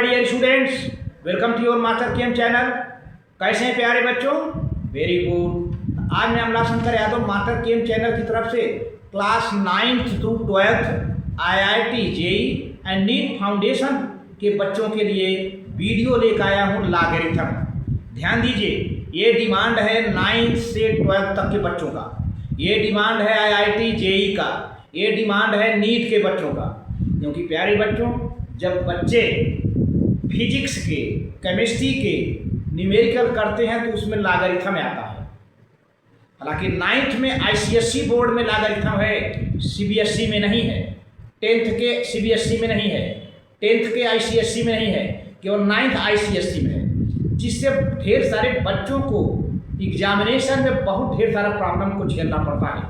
Dear students, welcome to your master chem channel. कैसे हैं प्यारे बच्चों? Very good. आज मैं Amla Shankar Yadav master chem channel की तरफ से class 9th to 12th IIT JEE and NEET foundation के बच्चों के लिए वीडियो लेकर आया हूँ लॉगरिथम। ध्यान दीजिए, ये डिमांड है 9th से 12th तक के बच्चों का, ये डिमांड है IIT JEE का, ये डिमांड है नीट के बच्चों का। क्योंकि प्यारे बच्चों, जब बच्चे फिजिक्स के, केमिस्ट्री के न्यूमेरिकल करते हैं तो उसमें लॉगरिथम आता है। हालांकि 9th में ICSE बोर्ड में लॉगरिथम है, CBSE में नहीं है। 10th के CBSE में नहीं है, 10th के ICSE में नहीं है, केवल 9th ICSE में है, जिससे ढेर सारे बच्चों को एग्जामिनेशन में बहुत ढेर सारा प्रॉब्लम को झेलना पड़ता है।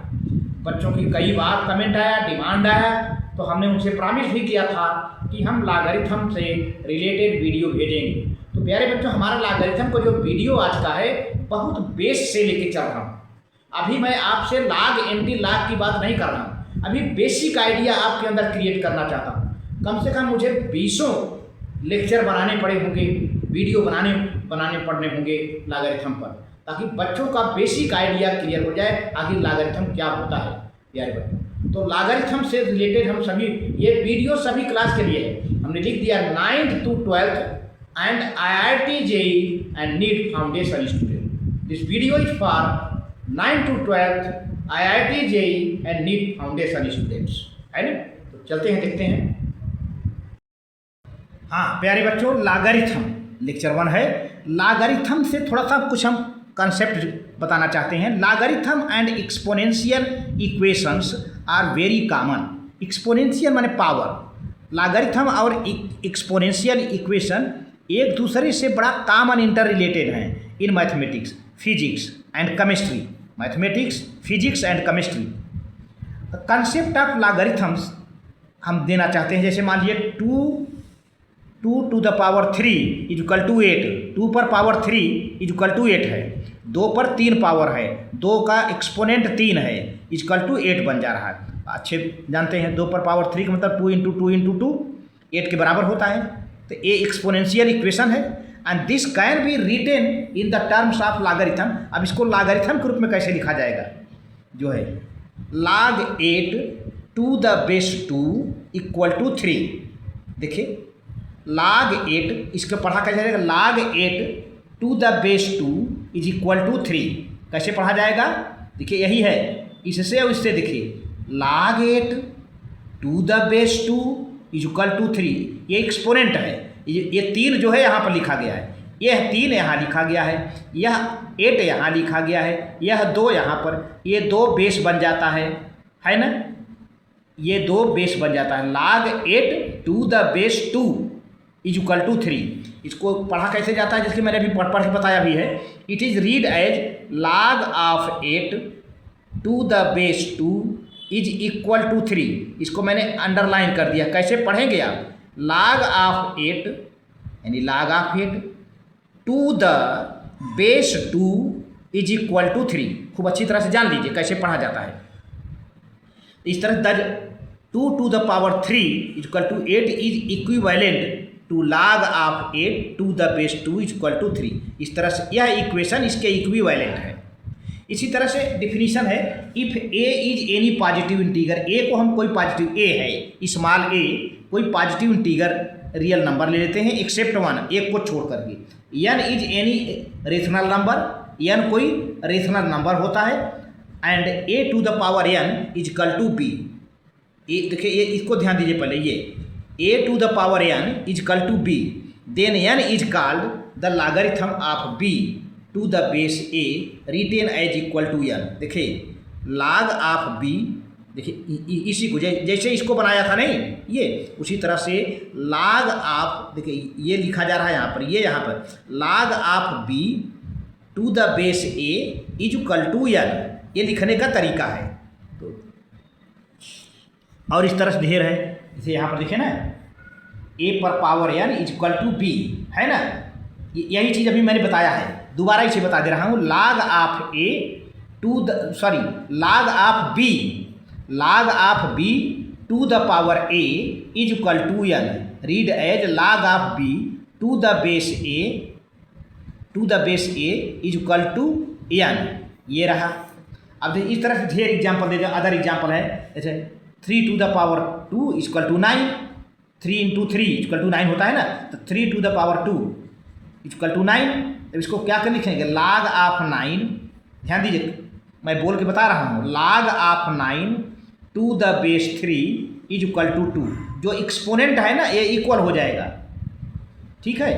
बच्चों की कई बार कमेंट आया, डिमांड आया, तो हमने उनसे प्रॉमिस भी किया था कि हम लॉगरिथम से रिलेटेड वीडियो भेजेंगे। तो प्यारे बच्चों, हमारा लॉगरिथम को जो वीडियो आज का है बहुत बेस से लेके चल रहा हूँ। अभी मैं आपसे लॉग एंटी लॉग की बात नहीं कर रहा हूँ, अभी बेसिक आइडिया आपके अंदर क्रिएट करना चाहता हूँ। कम से कम मुझे 20 लेक्चर बनाने पड़े होंगे, वीडियो बनाने पड़ने होंगे लॉगरिथम पर, ताकि बच्चों का बेसिक आइडिया क्लियर हो जाए आखिर लॉगरिथम क्या होता है। प्यारे बच्चों, तो लॉगरिथम से रिलेटेड हम सभी, ये वीडियो सभी क्लास के लिए है। हमने लिख दिया 9th to 12th and IIT JEE and NEET foundation student. This video is for 9th to 12th IIT JEE and NEET foundation students, है ना? तो चलते हैं, देखते हैं। हाँ प्यारे बच्चों, लॉगरिथम लेक्चर 1 है। लॉगरिथम से थोड़ा सा कुछ हम कंसेप्ट बताना चाहते हैं। Logarithm and exponential equations are very common. Exponential माने पावर। लॉगरिथम और एक्सपोनेंशियल इक्वेशन एक दूसरे से बड़ा कॉमन इंटर रिलेटेड हैं in mathematics, physics and chemistry. Mathematics, physics and chemistry. Concept of logarithms हम देना चाहते हैं। जैसे मान लीजिए 2 to the power 3 is equal to 8। 2 पर पावर 3 इज इक्वल टू 8 है। 2 पर 3 पावर है, 2 का एक्सपोनेंट 3 है, इज इक्वल टू 8 बन जा रहा है। अच्छे जानते हैं 2 पर पावर 3 का मतलब 2 × 2 × 2 8 के बराबर होता है। तो ये एक्सपोनेंशियल इक्वेशन है and this can be written in the terms of logarithm. अब इसको लॉगरिथम के रूप में कैसे लिखा जाएगा? जो है log 8 to the base 2 equal to 3। देखिए log 8, इसको पढ़ा कैसे जाएगा? log 8 to the base 2 is equal to 3। कैसे पढ़ा जाएगा? देखिए यही है, इससे और इससे देखिए log 8 to the base 2 is equal to 3। ये एक्सपोनेंट है, ये 3 जो है यहाँ पर लिखा गया है, यह 3 यहाँ लिखा गया है, यह 8 यहाँ लिखा गया है, यह 2 यहाँ पर, ये 2 बेस बन जाता है ना? ये 2 बेस बन जाता है। log 8 to the base 2 is equal to 3। इसको पढ़ा कैसे जाता है, जिसकी मैंने अभी पढ़ के बताया भी है। It is read as log of 8 to the base 2 is equal to 3। इसको मैंने अंडरलाइन कर दिया। कैसे पढ़ेंगे आप? log ऑफ 8 यानी log of 8 to the base 2 is equal to 3। खूब अच्छी तरह से जान लीजिए कैसे पढ़ा जाता है। इस तरह 2 to the power 3 is equal to 8 is equivalent to log of 8 to the base 2 is equal to 3। इस तरह से यह इक्वेशन इसके इक्विवेलेंट है। इसी तरह से डिफिनीशन है, if a is any positive integer. a को हम कोई पॉजिटिव, a है स्मॉल a, कोई पॉजिटिव इंटीगर रियल नंबर ले लेते हैं एक्सेप्ट 1, एक को छोड़ करके। n is any rational number, n कोई रेशनल नंबर होता है and a to the power n is equal to b। देखिए ये, इसको ध्यान दीजिए पहले, ये a to the power n is equal to b, then n is called the logarithm of b to the base a written as equal to n। देखिए log of b, देखिए इसी को जैसे इसको बनाया था नहीं, ये उसी तरह से log of, देखिए ये लिखा जा रहा है यहाँ पर, ये यहाँ पर log of b to the base a is equal to n, ये लिखने का तरीका है। तो और इस तरह से ढेर है, जैसे यहाँ पर देखें ना, a पर power n is equal to b, है ना? यही चीज़ अभी मैंने बताया है, दोबारा इसे बता दे रहा हूँ। log of a to the log of b to the power a is equal to n read as log of b to the base a is equal to n। ये रहा। अब देखिए इस तरह से ढेर एग्जाम्पल दे, अदर एग्जाम्पल है जैसे 3 to the power 2 is equal to 9, 3 into 3 equal to 9 होता है ना, तो 3 to the power 2 equal to 9। तो इसको क्या कर लिखेंगे, log ऑफ 9, ध्यान दीजिए मैं बोल के बता रहा हूँ, log of 9 to the base 3 is equal to 2। जो एक्सपोनेंट है ना ये इक्वल हो जाएगा, ठीक है,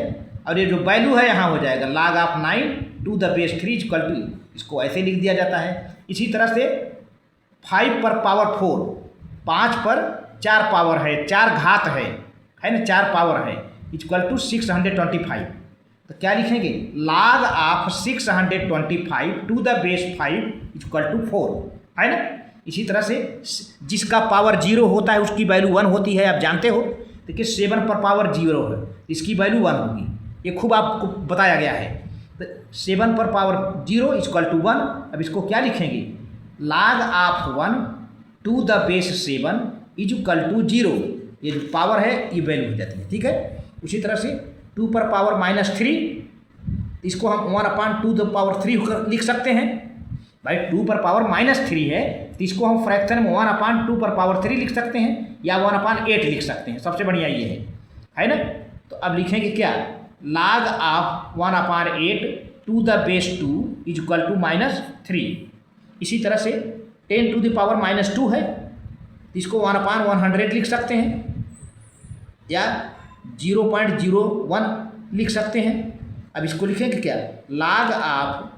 और ये जो वैल्यू है यहाँ हो जाएगा log of 9 to the base 3 is equal to, इसको ऐसे लिख दिया जाता है। इसी तरह से 5 पर पावर 4, 5 पर 4 पावर है, 4 घात है ना, 4 पावर है इक्वल टू 625। तो क्या लिखेंगे, log of 625 to the base 5 equal to 4, है ना। इसी तरह से जिसका पावर 0 होता है उसकी वैल्यू 1 होती है, आप जानते हो। देखिए 7 पर पावर 0 है, इसकी वैल्यू 1 होगी, ये खूब आपको बताया गया है। तो 7 पर पावर 0 इक्वल टू 1। अब इसको क्या लिखेंगे, log of 1 to the base 7 is equal to 0। ये जो पावर है ये वैल्यू हो जाती है, ठीक है। उसी तरह से 2 पर पावर -3, इसको हम 1/2 द पावर 3 लिख सकते हैं। भाई 2 पर पावर -3 है तो इसको हम फ्रैक्शन में 1/2 पर पावर 3 लिख सकते हैं या 1/8 लिख सकते हैं, सबसे बढ़िया ये है ना। तो अब लिखेंगे क्या, log of 1/8 to the base 2 is equal to -3। इसी तरह से 10 टू द पावर -2 है तो इसको 1/100 लिख सकते हैं या 0.01 लिख सकते हैं। अब इसको लिखेंगे क्या, log of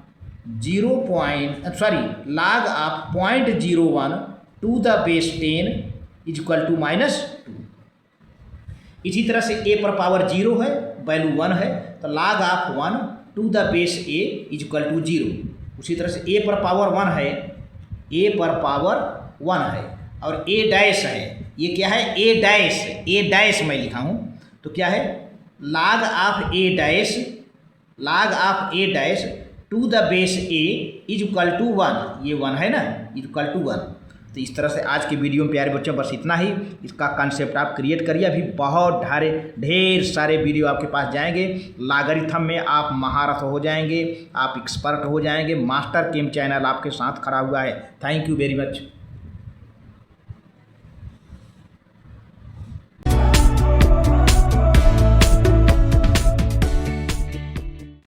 log of 0.01 to the base 10 is equal to -2। इसी तरह से a पर पावर 0 है, वैल्यू 1 है, तो log of 1 to the base a is equal to 0। उसी तरह से a पर पावर 1 है, a पर पावर 1 है और a डैश है, ये क्या है, a डैश मैं लिखा हूँ, तो क्या है, log of a dash to the base a is equal to 1। ये 1 है ना, इज इक्वल टू 1। तो इस तरह से आज के वीडियो में प्यारे बच्चों बस इतना ही। इसका कॉन्सेप्ट आप क्रिएट करिए, अभी बहुत ढेर सारे वीडियो आपके पास जाएंगे। लॉगरिथम में आप महारथ हो जाएंगे, आप एक्सपर्ट हो जाएंगे। मास्टर केम चैनल आपके साथ खड़ा हुआ है। Thank you very much.